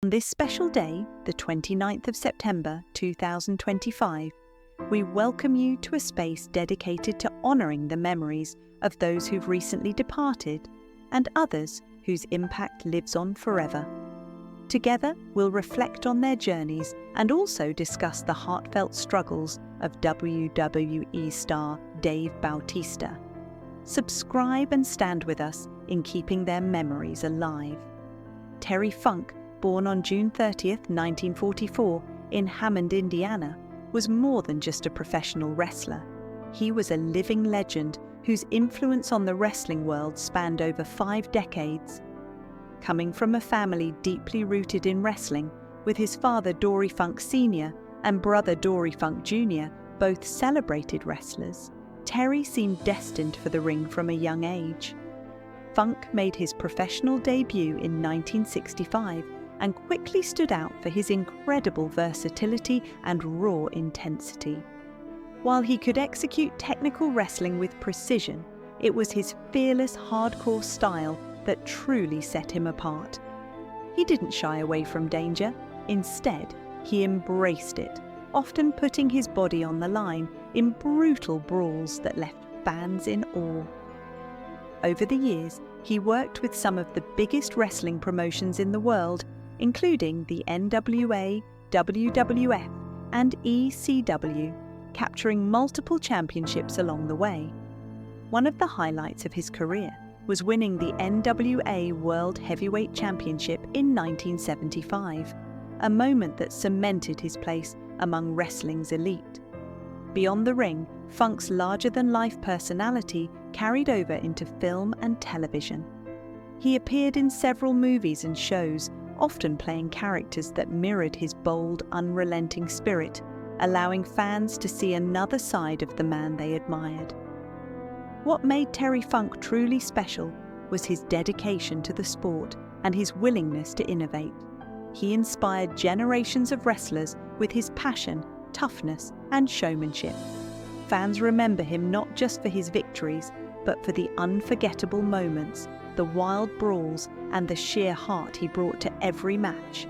On this special day, the 29th of September 2025, we welcome you to a space dedicated to honouring the memories of those who've recently departed and others whose impact lives on forever. Together, we'll reflect on their journeys and also discuss the heartfelt struggles of WWE star Dave Bautista. Subscribe and stand with us in keeping their memories alive. Terry Funk, born on June 30th, 1944, in Hammond, Indiana, was more than just a professional wrestler. He was a living legend whose influence on the wrestling world spanned over 5 decades. Coming from a family deeply rooted in wrestling, with his father Dory Funk Sr. and brother Dory Funk Jr. both celebrated wrestlers, Terry seemed destined for the ring from a young age. Funk made his professional debut in 1965 and quickly stood out for his incredible versatility and raw intensity. While he could execute technical wrestling with precision, it was his fearless hardcore style that truly set him apart. He didn't shy away from danger. Instead, he embraced it, often putting his body on the line in brutal brawls that left fans in awe. Over the years, he worked with some of the biggest wrestling promotions in the world, including the NWA, WWF, and ECW, capturing multiple championships along the way. One of the highlights of his career was winning the NWA World Heavyweight Championship in 1975, a moment that cemented his place among wrestling's elite. Beyond the ring, Funk's larger-than-life personality carried over into film and television. He appeared in several movies and shows, often playing characters that mirrored his bold, unrelenting spirit, allowing fans to see another side of the man they admired. What made Terry Funk truly special was his dedication to the sport and his willingness to innovate. He inspired generations of wrestlers with his passion, toughness, and showmanship. Fans remember him not just for his victories, but for the unforgettable moments, the wild brawls, and the sheer heart he brought to every match.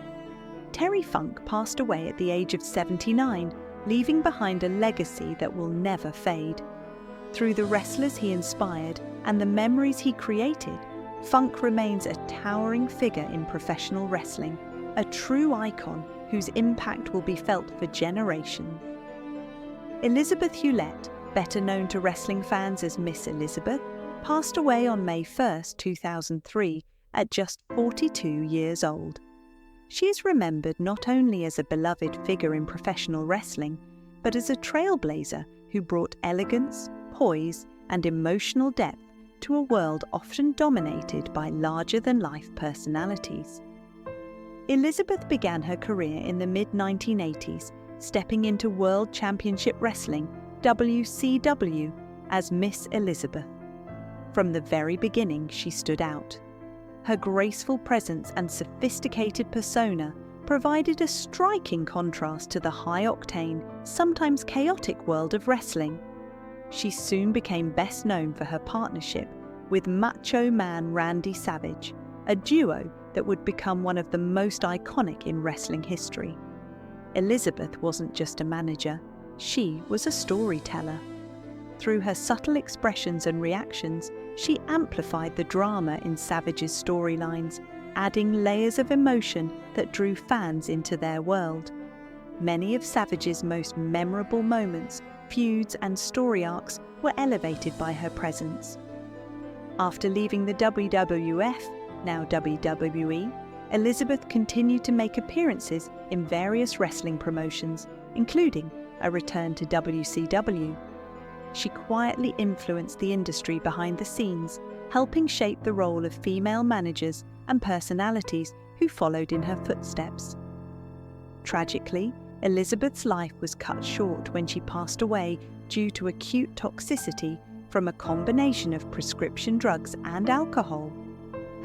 Terry Funk passed away at the age of 79, leaving behind a legacy that will never fade. Through the wrestlers he inspired and the memories he created, Funk remains a towering figure in professional wrestling, a true icon whose impact will be felt for generations. Elizabeth Hewlett, better known to wrestling fans as Miss Elizabeth, passed away on May 1, 2003, at just 42 years old. She is remembered not only as a beloved figure in professional wrestling, but as a trailblazer who brought elegance, poise, and emotional depth to a world often dominated by larger-than-life personalities. Elizabeth began her career in the mid-1980s, stepping into World Championship Wrestling, WCW, as Miss Elizabeth. From the very beginning, she stood out. Her graceful presence and sophisticated persona provided a striking contrast to the high-octane, sometimes chaotic world of wrestling. She soon became best known for her partnership with Macho Man Randy Savage, a duo that would become one of the most iconic in wrestling history. Elizabeth wasn't just a manager, she was a storyteller. Through her subtle expressions and reactions, she amplified the drama in Savage's storylines, adding layers of emotion that drew fans into their world. Many of Savage's most memorable moments, feuds, and story arcs were elevated by her presence. After leaving the WWF, now WWE, Elizabeth continued to make appearances in various wrestling promotions, including a return to WCW. She quietly influenced the industry behind the scenes, helping shape the role of female managers and personalities who followed in her footsteps. Tragically, Elizabeth's life was cut short when she passed away due to acute toxicity from a combination of prescription drugs and alcohol.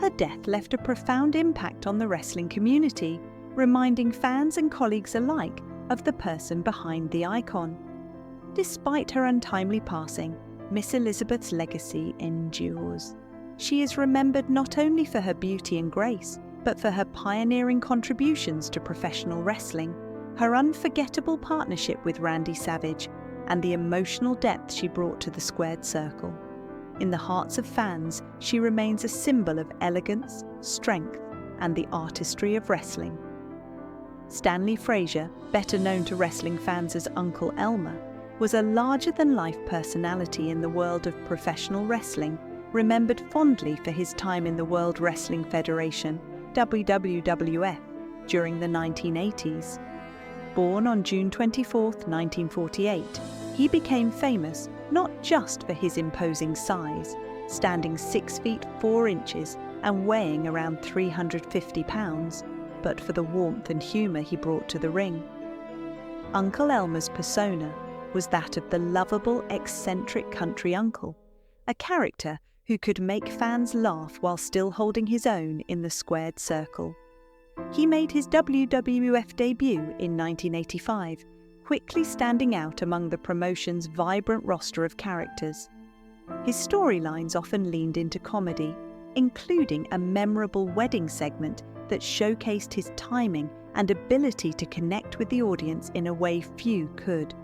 Her death left a profound impact on the wrestling community, reminding fans and colleagues alike of the person behind the icon. Despite her untimely passing, Miss Elizabeth's legacy endures. She is remembered not only for her beauty and grace, but for her pioneering contributions to professional wrestling, her unforgettable partnership with Randy Savage, and the emotional depth she brought to the squared circle. In the hearts of fans, she remains a symbol of elegance, strength, and the artistry of wrestling. Stanley Frazier, better known to wrestling fans as Uncle Elmer, was a larger-than-life personality in the world of professional wrestling, remembered fondly for his time in the World Wrestling Federation, WWF, during the 1980s. Born on June 24, 1948, he became famous not just for his imposing size, standing 6 feet 4 inches and weighing around 350 pounds, but for the warmth and humour he brought to the ring. Uncle Elmer's persona was that of the lovable, eccentric country uncle, a character who could make fans laugh while still holding his own in the squared circle. He made his WWF debut in 1985, quickly standing out among the promotion's vibrant roster of characters. His storylines often leaned into comedy, including a memorable wedding segment that showcased his timing and ability to connect with the audience in a way few could.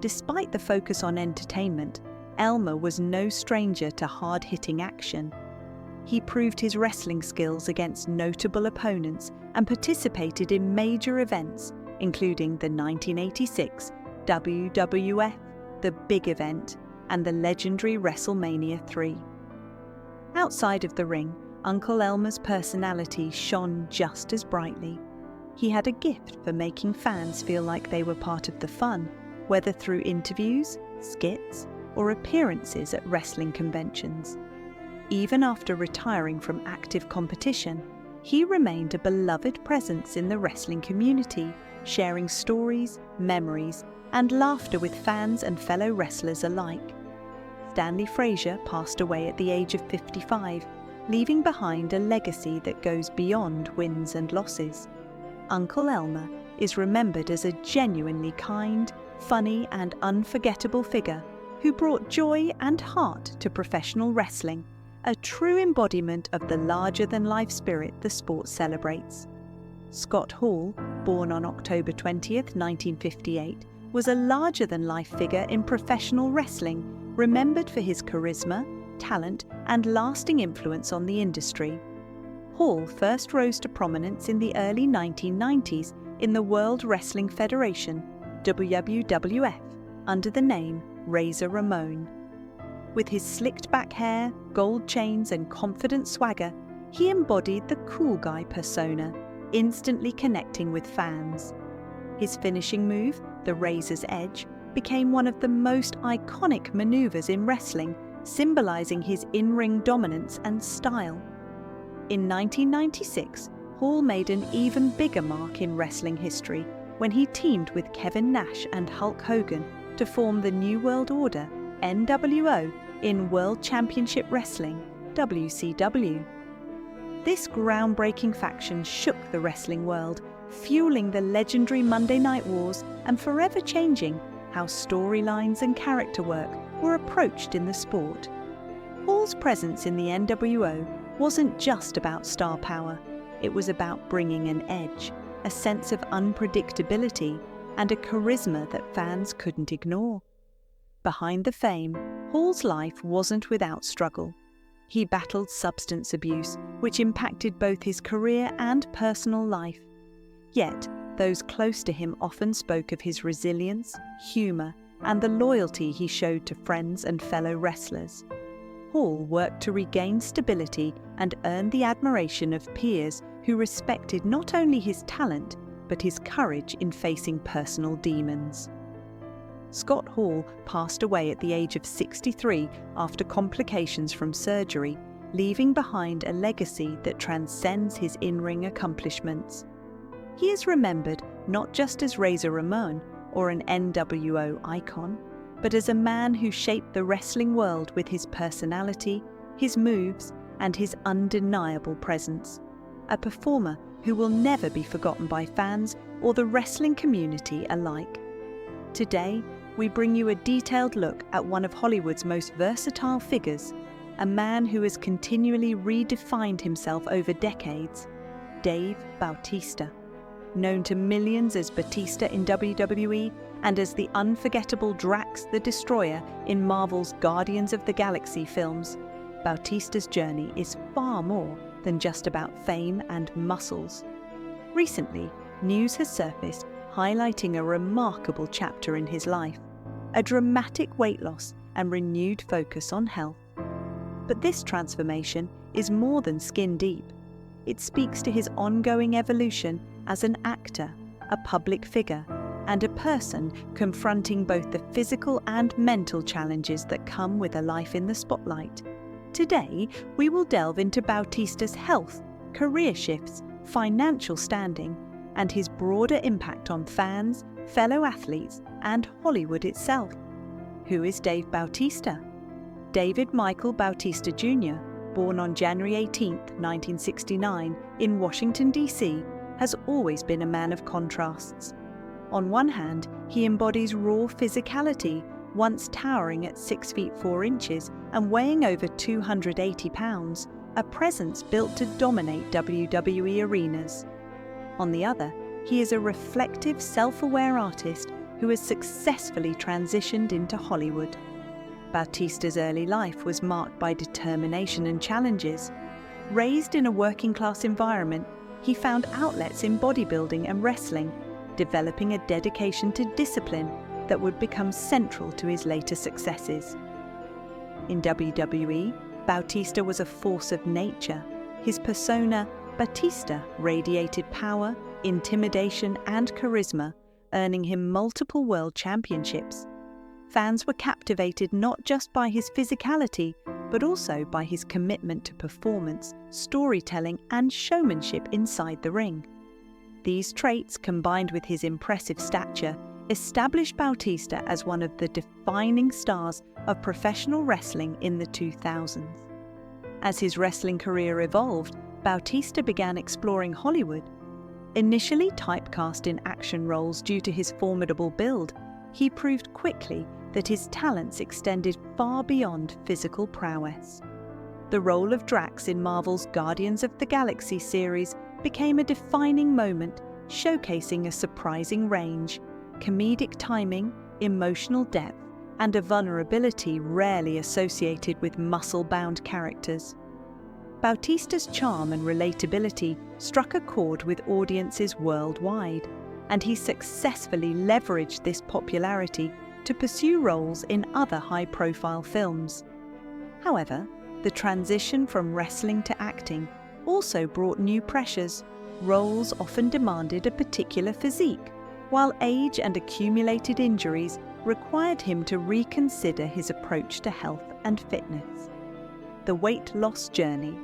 Despite the focus on entertainment, Elmer was no stranger to hard-hitting action. He proved his wrestling skills against notable opponents and participated in major events, including the 1986 WWF, the Big Event, and the legendary WrestleMania 3. Outside of the ring, Uncle Elmer's personality shone just as brightly. He had a gift for making fans feel like they were part of the fun, whether through interviews, skits, or appearances at wrestling conventions. Even after retiring from active competition, he remained a beloved presence in the wrestling community, sharing stories, memories, and laughter with fans and fellow wrestlers alike. Stanley Frazier passed away at the age of 55, leaving behind a legacy that goes beyond wins and losses. Uncle Elmer is remembered as a genuinely kind, funny, and unforgettable figure who brought joy and heart to professional wrestling, a true embodiment of the larger-than-life spirit the sport celebrates. Scott Hall, born on October 20th, 1958, was a larger-than-life figure in professional wrestling, remembered for his charisma, talent, and lasting influence on the industry. Hall first rose to prominence in the early 1990s in the World Wrestling Federation, WWF, under the name Razor Ramon. With his slicked-back hair, gold chains, and confident swagger, he embodied the cool guy persona, instantly connecting with fans. His finishing move, the Razor's Edge, became one of the most iconic maneuvers in wrestling, symbolizing his in-ring dominance and style. In 1996, Hall made an even bigger mark in wrestling history when he teamed with Kevin Nash and Hulk Hogan to form the New World Order, NWO, in World Championship Wrestling, WCW. This groundbreaking faction shook the wrestling world, fueling the legendary Monday Night Wars and forever changing how storylines and character work were approached in the sport. Hall's presence in the NWO wasn't just about star power, it was about bringing an edge, a sense of unpredictability, and a charisma that fans couldn't ignore. Behind the fame, Hall's life wasn't without struggle. He battled substance abuse, which impacted both his career and personal life. Yet, those close to him often spoke of his resilience, humor, and the loyalty he showed to friends and fellow wrestlers. Hall worked to regain stability and earn the admiration of peers who respected not only his talent, but his courage in facing personal demons. Scott Hall passed away at the age of 63 after complications from surgery, leaving behind a legacy that transcends his in-ring accomplishments. He is remembered not just as Razor Ramon or an NWO icon, but as a man who shaped the wrestling world with his personality, his moves, and his undeniable presence. A performer who will never be forgotten by fans or the wrestling community alike. Today, we bring you a detailed look at one of Hollywood's most versatile figures, a man who has continually redefined himself over decades, Dave Bautista. Known to millions as Batista in WWE and as the unforgettable Drax the Destroyer in Marvel's Guardians of the Galaxy films, Bautista's journey is far more than just about fame and muscles. Recently, news has surfaced highlighting a remarkable chapter in his life, a dramatic weight loss and renewed focus on health. But this transformation is more than skin deep. It speaks to his ongoing evolution as an actor, a public figure, and a person confronting both the physical and mental challenges that come with a life in the spotlight. Today, we will delve into Bautista's health, career shifts, financial standing, and his broader impact on fans, fellow athletes, and Hollywood itself. Who is Dave Bautista? David Michael Bautista Jr., born on January 18, 1969, in Washington, D.C., has always been a man of contrasts. On one hand, he embodies raw physicality, once towering at 6 feet 4 inches and weighing over 280 pounds, a presence built to dominate WWE arenas. On the other, he is a reflective, self-aware artist who has successfully transitioned into Hollywood. Bautista's early life was marked by determination and challenges. Raised in a working-class environment, he found outlets in bodybuilding and wrestling, developing a dedication to discipline that would become central to his later successes. In WWE, Bautista was a force of nature. His persona, Batista, radiated power, intimidation, and charisma, earning him multiple world championships. Fans were captivated not just by his physicality, but also by his commitment to performance, storytelling, and showmanship inside the ring. These traits, combined with his impressive stature, established Bautista as one of the defining stars of professional wrestling in the 2000s. As his wrestling career evolved, Bautista began exploring Hollywood. Initially typecast in action roles due to his formidable build, he proved quickly that his talents extended far beyond physical prowess. The role of Drax in Marvel's Guardians of the Galaxy series became a defining moment, showcasing a surprising range, comedic timing, emotional depth, and a vulnerability rarely associated with muscle-bound characters. Bautista's charm and relatability struck a chord with audiences worldwide, and he successfully leveraged this popularity to pursue roles in other high-profile films. However, the transition from wrestling to acting also brought new pressures. Roles often demanded a particular physique, while age and accumulated injuries required him to reconsider his approach to health and fitness. The weight loss journey.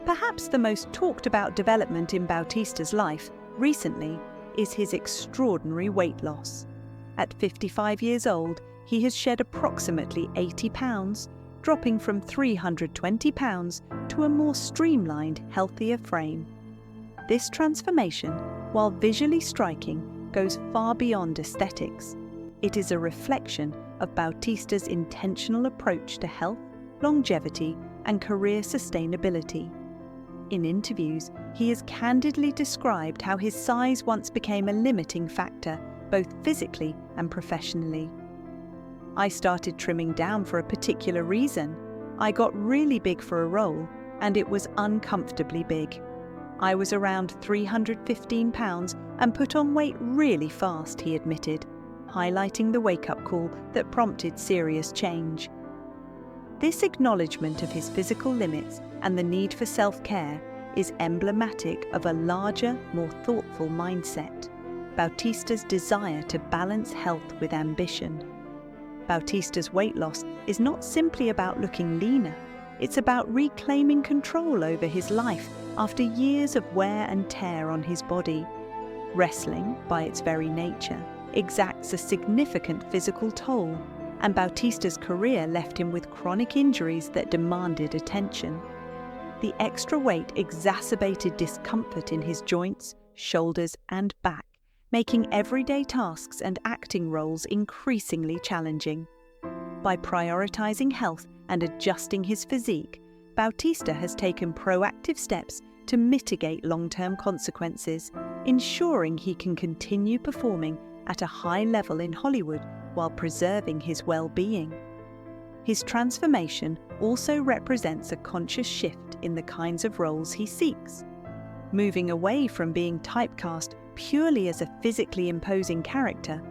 Perhaps the most talked about development in Bautista's life recently is his extraordinary weight loss. At 55 years old, he has shed approximately 80 pounds, dropping from 320 pounds to a more streamlined, healthier frame. This transformation, while visually striking, goes far beyond aesthetics. It is a reflection of Bautista's intentional approach to health, longevity, and career sustainability. In interviews, he has candidly described how his size once became a limiting factor, both physically and professionally. "I started trimming down for a particular reason. I got really big for a role, and it was uncomfortably big. I was around 315 pounds and put on weight really fast," he admitted, highlighting the wake-up call that prompted serious change. This acknowledgement of his physical limits and the need for self-care is emblematic of a larger, more thoughtful mindset, Bautista's desire to balance health with ambition. Bautista's weight loss is not simply about looking leaner, it's about reclaiming control over his life after years of wear and tear on his body. Wrestling, by its very nature, exacts a significant physical toll, and Bautista's career left him with chronic injuries that demanded attention. The extra weight exacerbated discomfort in his joints, shoulders, and back, making everyday tasks and acting roles increasingly challenging. By prioritizing health and adjusting his physique, Bautista has taken proactive steps to mitigate long-term consequences, ensuring he can continue performing at a high level in Hollywood while preserving his well-being. His transformation also represents a conscious shift in the kinds of roles he seeks. Moving away from being typecast purely as a physically imposing character,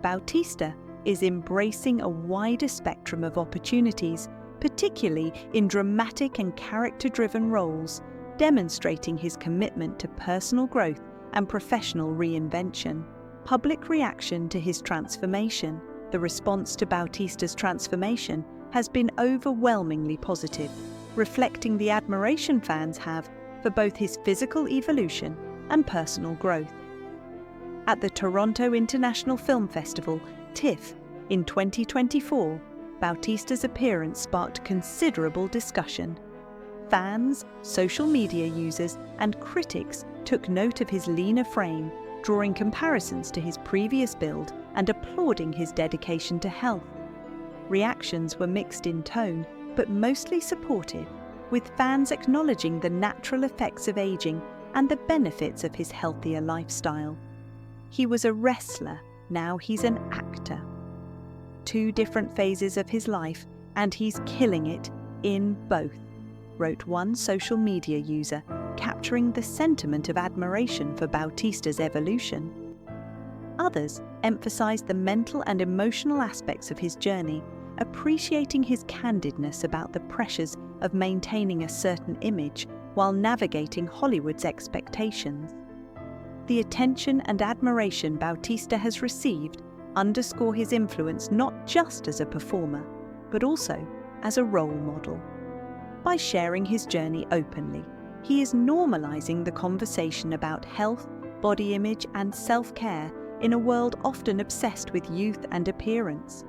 Bautista is embracing a wider spectrum of opportunities, particularly in dramatic and character-driven roles, demonstrating his commitment to personal growth and professional reinvention. Public reaction to his transformation. The response to Bautista's transformation has been overwhelmingly positive, reflecting the admiration fans have for both his physical evolution and personal growth. At the Toronto International Film Festival, TIFF, in 2024, Bautista's appearance sparked considerable discussion. Fans, social media users, and critics took note of his leaner frame, drawing comparisons to his previous build and applauding his dedication to health. Reactions were mixed in tone, but mostly supportive, with fans acknowledging the natural effects of aging and the benefits of his healthier lifestyle. He was a wrestler, now he's an actor. Two different phases of his life, and he's killing it in both, wrote one social media user, capturing the sentiment of admiration for Bautista's evolution. Others emphasized the mental and emotional aspects of his journey, appreciating his candidness about the pressures of maintaining a certain image while navigating Hollywood's expectations. The attention and admiration Bautista has received underscore his influence not just as a performer, but also as a role model. By sharing his journey openly, he is normalizing the conversation about health, body image, and self-care in a world often obsessed with youth and appearance.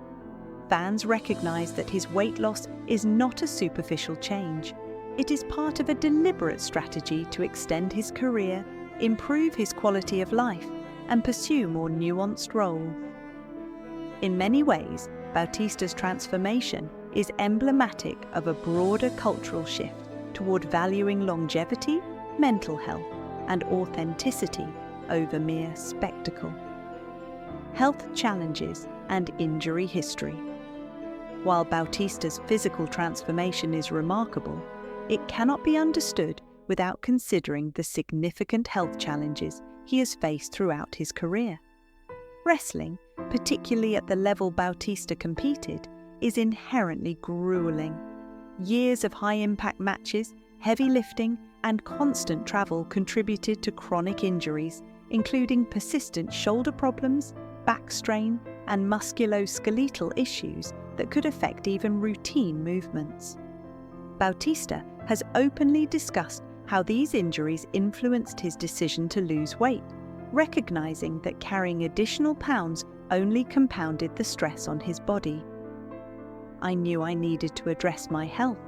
Fans recognize that his weight loss is not a superficial change. It is part of a deliberate strategy to extend his career, improve his quality of life, and pursue more nuanced roles. In many ways, Bautista's transformation is emblematic of a broader cultural shift toward valuing longevity, mental health, and authenticity over mere spectacle. Health challenges and injury history. While Bautista's physical transformation is remarkable, it cannot be understood without considering the significant health challenges he has faced throughout his career. Wrestling, particularly at the level Bautista competed, is inherently grueling. Years of high-impact matches, heavy lifting, and constant travel contributed to chronic injuries, including persistent shoulder problems, back strain, and musculoskeletal issues that could affect even routine movements. Bautista has openly discussed how these injuries influenced his decision to lose weight, recognizing that carrying additional pounds only compounded the stress on his body. "I knew I needed to address my health,"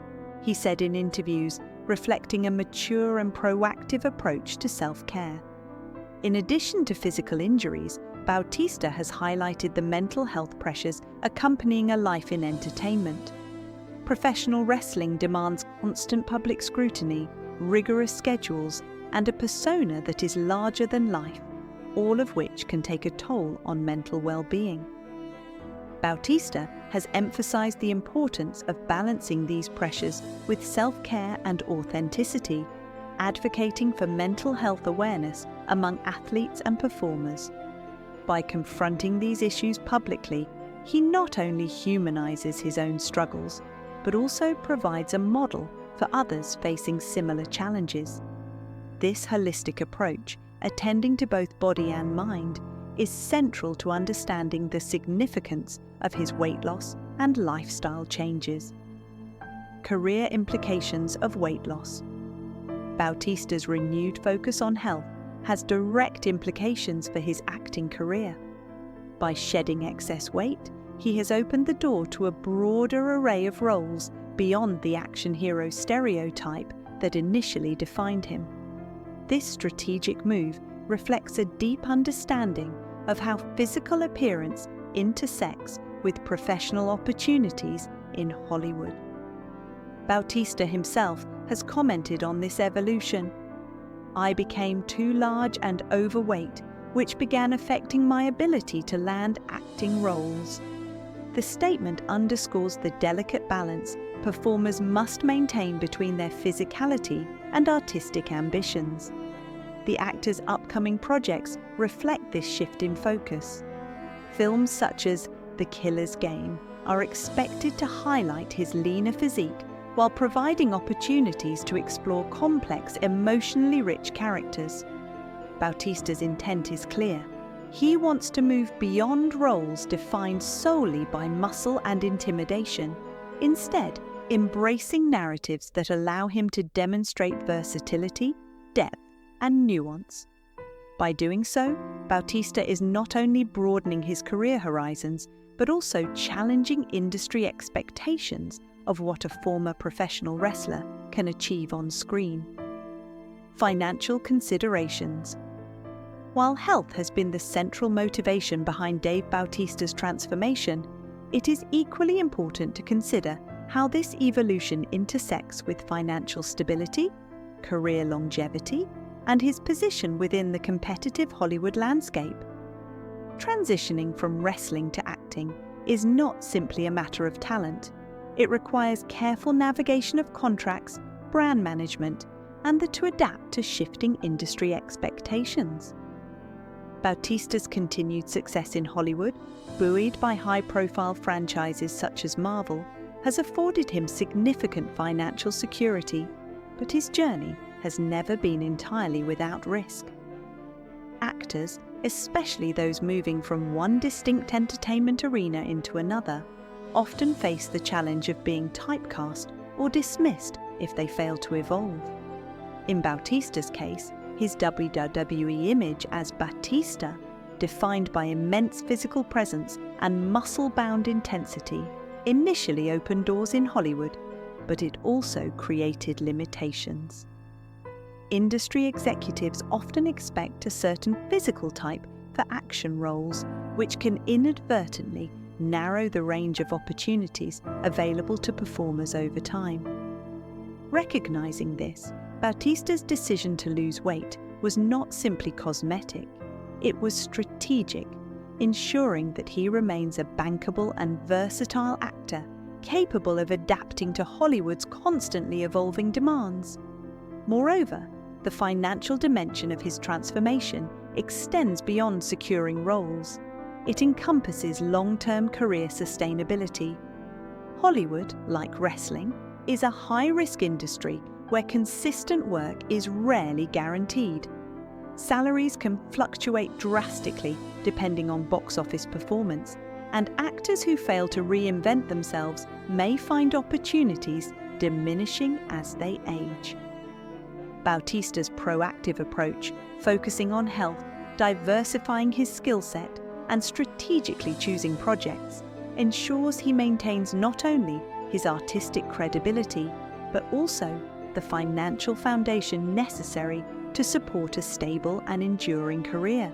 he said in interviews, reflecting a mature and proactive approach to self-care. In addition to physical injuries, Bautista has highlighted the mental health pressures accompanying a life in entertainment. Professional wrestling demands constant public scrutiny, rigorous schedules, and a persona that is larger than life, all of which can take a toll on mental well-being. Bautista has emphasized the importance of balancing these pressures with self-care and authenticity, advocating for mental health awareness among athletes and performers. By confronting these issues publicly, he not only humanizes his own struggles, but also provides a model for others facing similar challenges. This holistic approach, attending to both body and mind, is central to understanding the significance of his weight loss and lifestyle changes. Career implications of weight loss. Bautista's renewed focus on health has direct implications for his acting career. By shedding excess weight, he has opened the door to a broader array of roles beyond the action hero stereotype that initially defined him. This strategic move reflects a deep understanding of how physical appearance intersects with professional opportunities in Hollywood. Bautista himself has commented on this evolution. "I became too large and overweight, which began affecting my ability to land acting roles." The statement underscores the delicate balance performers must maintain between their physicality and artistic ambitions. The actor's upcoming projects reflect this shift in focus. Films such as The Killer's Game are expected to highlight his leaner physique while providing opportunities to explore complex, emotionally rich characters. Bautista's intent is clear. He wants to move beyond roles defined solely by muscle and intimidation, instead embracing narratives that allow him to demonstrate versatility, depth, and nuance. By doing so, Bautista is not only broadening his career horizons, but also challenging industry expectations of what a former professional wrestler can achieve on screen. Financial considerations. While health has been the central motivation behind Dave Bautista's transformation, it is equally important to consider how this evolution intersects with financial stability, career longevity, and his position within the competitive Hollywood landscape. Transitioning from wrestling to acting is not simply a matter of talent. It requires careful navigation of contracts, brand management, and to adapt to shifting industry expectations. Bautista's continued success in Hollywood, buoyed by high-profile franchises such as Marvel, has afforded him significant financial security, but his journey has never been entirely without risk. Actors, especially those moving from one distinct entertainment arena into another, often face the challenge of being typecast or dismissed if they fail to evolve. In Bautista's case, his WWE image as Batista, defined by immense physical presence and muscle-bound intensity, initially opened doors in Hollywood, but it also created limitations. Industry executives often expect a certain physical type for action roles, which can inadvertently narrow the range of opportunities available to performers over time. Recognizing this, Bautista's decision to lose weight was not simply cosmetic, it was strategic, ensuring that he remains a bankable and versatile actor capable of adapting to Hollywood's constantly evolving demands. Moreover, the financial dimension of his transformation extends beyond securing roles. It encompasses long-term career sustainability. Hollywood, like wrestling, is a high-risk industry where consistent work is rarely guaranteed. Salaries can fluctuate drastically depending on box office performance, and actors who fail to reinvent themselves may find opportunities diminishing as they age. Bautista's proactive approach, focusing on health, diversifying his skill set, and strategically choosing projects, ensures he maintains not only his artistic credibility, but also the financial foundation necessary to support a stable and enduring career.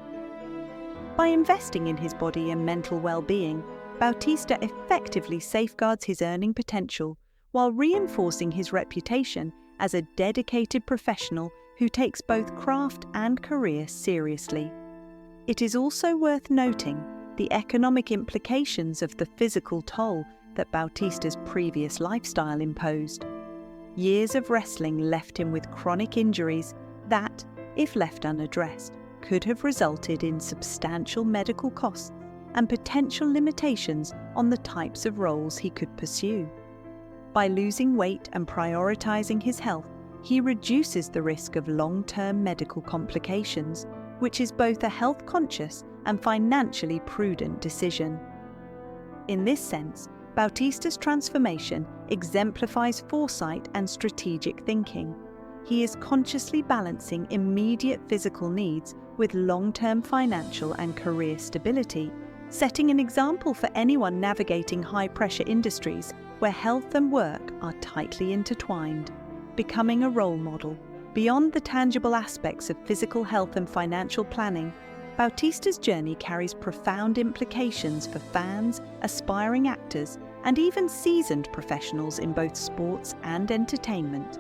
By investing in his body and mental well-being, Bautista effectively safeguards his earning potential while reinforcing his reputation as a dedicated professional who takes both craft and career seriously. It is also worth noting the economic implications of the physical toll that Bautista's previous lifestyle imposed. Years of wrestling left him with chronic injuries that, if left unaddressed, could have resulted in substantial medical costs and potential limitations on the types of roles he could pursue. By losing weight and prioritizing his health, he reduces the risk of long-term medical complications, which is both a health-conscious and financially prudent decision. In this sense, Bautista's transformation exemplifies foresight and strategic thinking. He is consciously balancing immediate physical needs with long-term financial and career stability, setting an example for anyone navigating high-pressure industries where health and work are tightly intertwined. Becoming a role model, beyond the tangible aspects of physical health and financial planning, Bautista's journey carries profound implications for fans, aspiring actors, and even seasoned professionals in both sports and entertainment.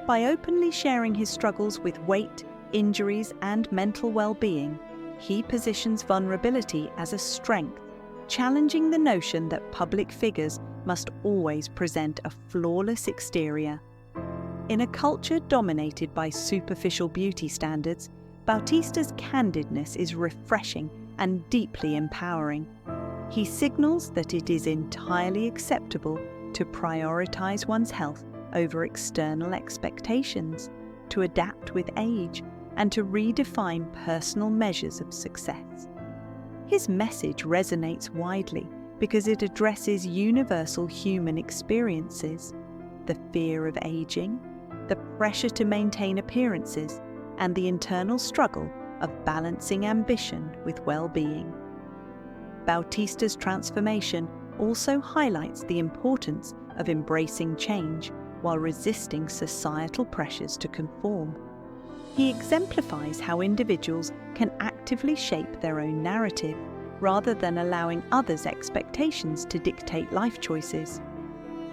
By openly sharing his struggles with weight, injuries, and mental well-being, he positions vulnerability as a strength, challenging the notion that public figures must always present a flawless exterior. In a culture dominated by superficial beauty standards, Bautista's candidness is refreshing and deeply empowering. He signals that it is entirely acceptable to prioritize one's health over external expectations, to adapt with age, and to redefine personal measures of success. His message resonates widely because it addresses universal human experiences: the fear of aging, the pressure to maintain appearances, and the internal struggle of balancing ambition with well-being. Bautista's transformation also highlights the importance of embracing change while resisting societal pressures to conform. He exemplifies how individuals can actively shape their own narrative rather than allowing others' expectations to dictate life choices.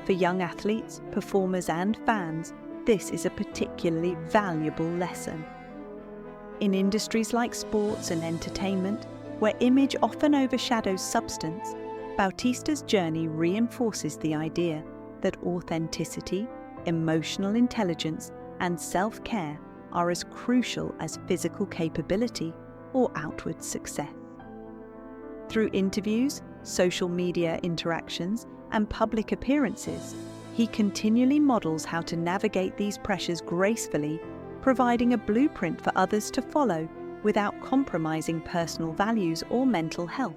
For young athletes, performers, and fans, this is a particularly valuable lesson. In industries like sports and entertainment, where image often overshadows substance, Bautista's journey reinforces the idea that authenticity, emotional intelligence, and self-care are as crucial as physical capability or outward success. Through interviews, social media interactions, and public appearances, he continually models how to navigate these pressures gracefully, providing a blueprint for others to follow without compromising personal values or mental health.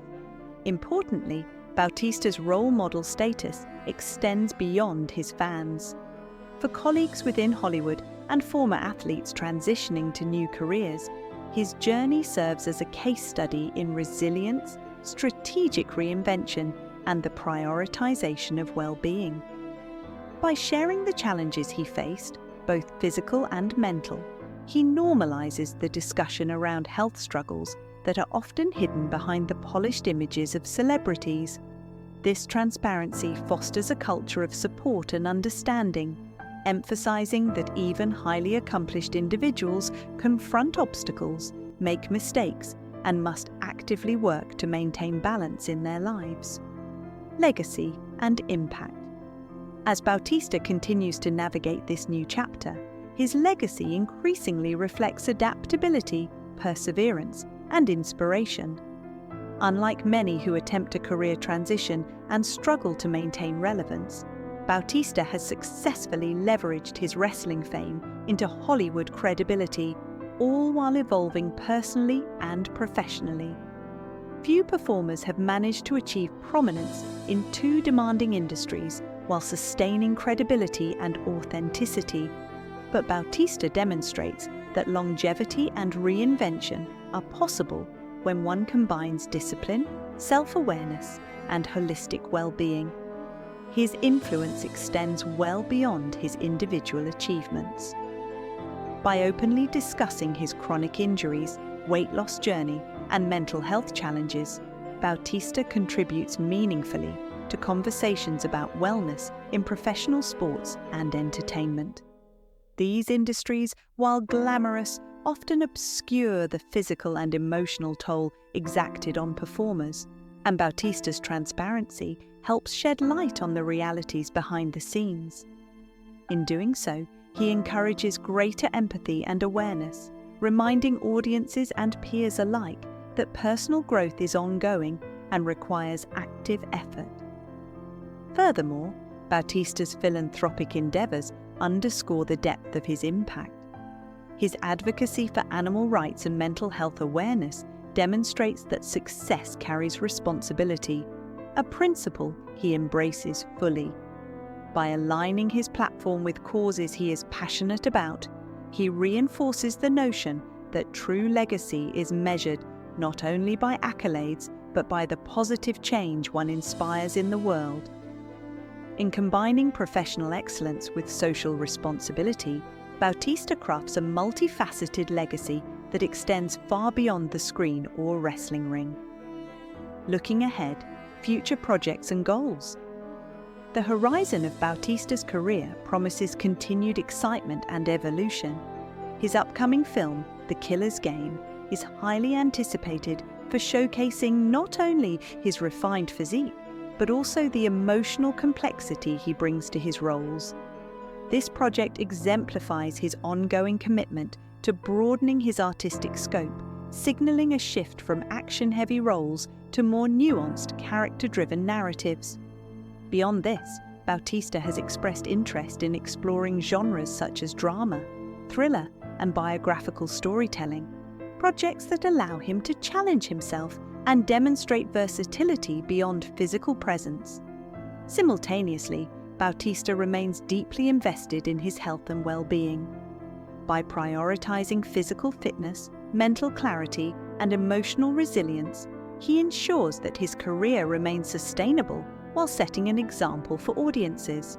Importantly, Bautista's role model status extends beyond his fans. For colleagues within Hollywood and former athletes transitioning to new careers, his journey serves as a case study in resilience, strategic reinvention, and the prioritization of well-being. By sharing the challenges he faced, both physical and mental, he normalizes the discussion around health struggles that are often hidden behind the polished images of celebrities. This transparency fosters a culture of support and understanding, emphasizing that even highly accomplished individuals confront obstacles, make mistakes, and must actively work to maintain balance in their lives. Legacy and impact. As Bautista continues to navigate this new chapter, his legacy increasingly reflects adaptability, perseverance, and inspiration. Unlike many who attempt a career transition and struggle to maintain relevance, Bautista has successfully leveraged his wrestling fame into Hollywood credibility, all while evolving personally and professionally. Few performers have managed to achieve prominence in two demanding industries while sustaining credibility and authenticity, but Bautista demonstrates that longevity and reinvention are possible when one combines discipline, self-awareness, and holistic well-being. His influence extends well beyond his individual achievements. By openly discussing his chronic injuries, weight loss journey, and mental health challenges, Bautista contributes meaningfully to conversations about wellness in professional sports and entertainment. These industries, while glamorous, often obscure the physical and emotional toll exacted on performers, and Bautista's transparency helps shed light on the realities behind the scenes. In doing so, he encourages greater empathy and awareness, reminding audiences and peers alike that personal growth is ongoing and requires active effort. Furthermore, Bautista's philanthropic endeavors underscore the depth of his impact. His advocacy for animal rights and mental health awareness demonstrates that success carries responsibility, a principle he embraces fully. By aligning his platform with causes he is passionate about, he reinforces the notion that true legacy is measured not only by accolades, but by the positive change one inspires in the world. In combining professional excellence with social responsibility, Bautista crafts a multifaceted legacy that extends far beyond the screen or wrestling ring. Looking ahead, future projects and goals. The horizon of Bautista's career promises continued excitement and evolution. His upcoming film, The Killer's Game, is highly anticipated for showcasing not only his refined physique, but also the emotional complexity he brings to his roles. This project exemplifies his ongoing commitment to broadening his artistic scope, signaling a shift from action-heavy roles to more nuanced, character-driven narratives. Beyond this, Bautista has expressed interest in exploring genres such as drama, thriller, and biographical storytelling, projects that allow him to challenge himself and demonstrate versatility beyond physical presence. Simultaneously, Bautista remains deeply invested in his health and well-being. By prioritizing physical fitness, mental clarity, and emotional resilience, he ensures that his career remains sustainable while setting an example for audiences.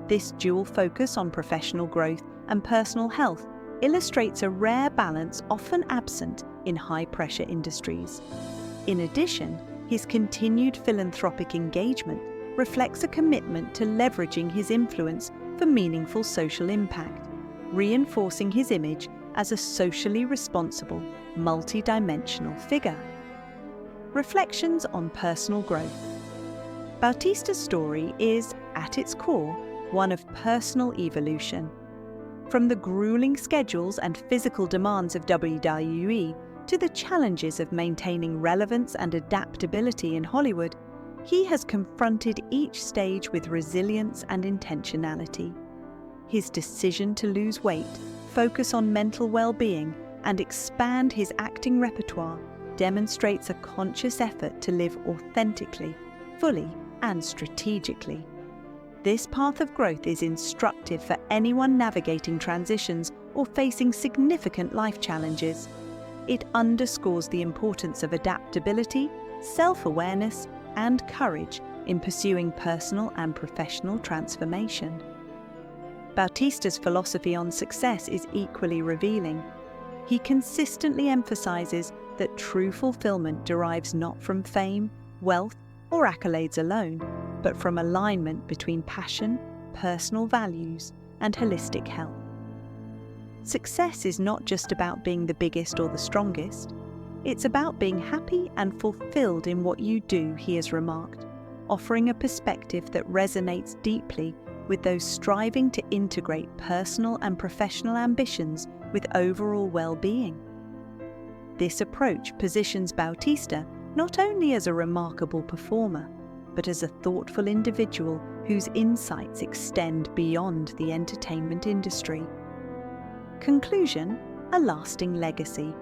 This dual focus on professional growth and personal health illustrates a rare balance often absent in high-pressure industries. In addition, his continued philanthropic engagement reflects a commitment to leveraging his influence for meaningful social impact, reinforcing his image as a socially responsible, multi-dimensional figure. Reflections on personal growth. Bautista's story is, at its core, one of personal evolution. From the grueling schedules and physical demands of WWE to the challenges of maintaining relevance and adaptability in Hollywood, he has confronted each stage with resilience and intentionality. His decision to lose weight, focus on mental well-being, and expand his acting repertoire demonstrates a conscious effort to live authentically, fully, and strategically. This path of growth is instructive for anyone navigating transitions or facing significant life challenges. It underscores the importance of adaptability, self-awareness, and courage in pursuing personal and professional transformation. Bautista's philosophy on success is equally revealing. He consistently emphasizes that true fulfillment derives not from fame, wealth, or accolades alone, but from alignment between passion, personal values, and holistic health. Success is not just about being the biggest or the strongest. It's about being happy and fulfilled in what you do, he has remarked, offering a perspective that resonates deeply with those striving to integrate personal and professional ambitions with overall well-being. This approach positions Bautista not only as a remarkable performer, but as a thoughtful individual whose insights extend beyond the entertainment industry. Conclusion: a lasting legacy.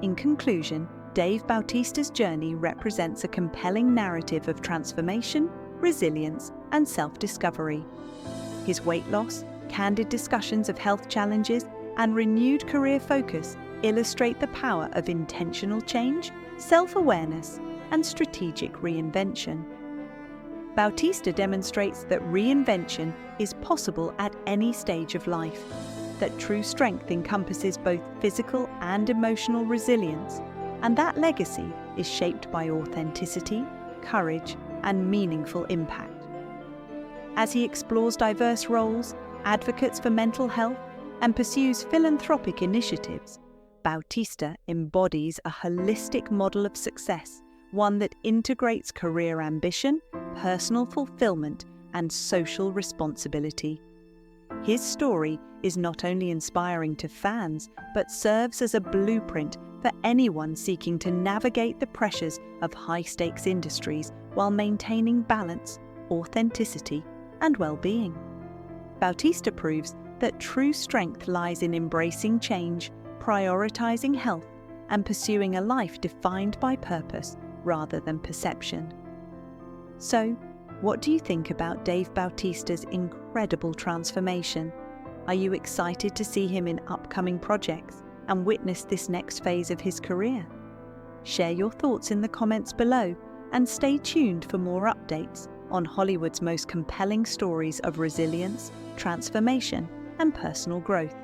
In conclusion, Dave Bautista's journey represents a compelling narrative of transformation, resilience, and self-discovery. His weight loss, candid discussions of health challenges, and renewed career focus illustrate the power of intentional change, self-awareness, and strategic reinvention. Bautista demonstrates that reinvention is possible at any stage of life, that true strength encompasses both physical and emotional resilience, and that legacy is shaped by authenticity, courage, and meaningful impact. As he explores diverse roles, advocates for mental health, and pursues philanthropic initiatives, Bautista embodies a holistic model of success, one that integrates career ambition, personal fulfillment, and social responsibility. His story is not only inspiring to fans, but serves as a blueprint for anyone seeking to navigate the pressures of high-stakes industries while maintaining balance, authenticity, and well-being. Bautista proves that true strength lies in embracing change, prioritizing health, and pursuing a life defined by purpose rather than perception. So, what do you think about Dave Bautista's incredible transformation? Are you excited to see him in upcoming projects and witness this next phase of his career? Share your thoughts in the comments below and stay tuned for more updates on Hollywood's most compelling stories of resilience, transformation, and personal growth.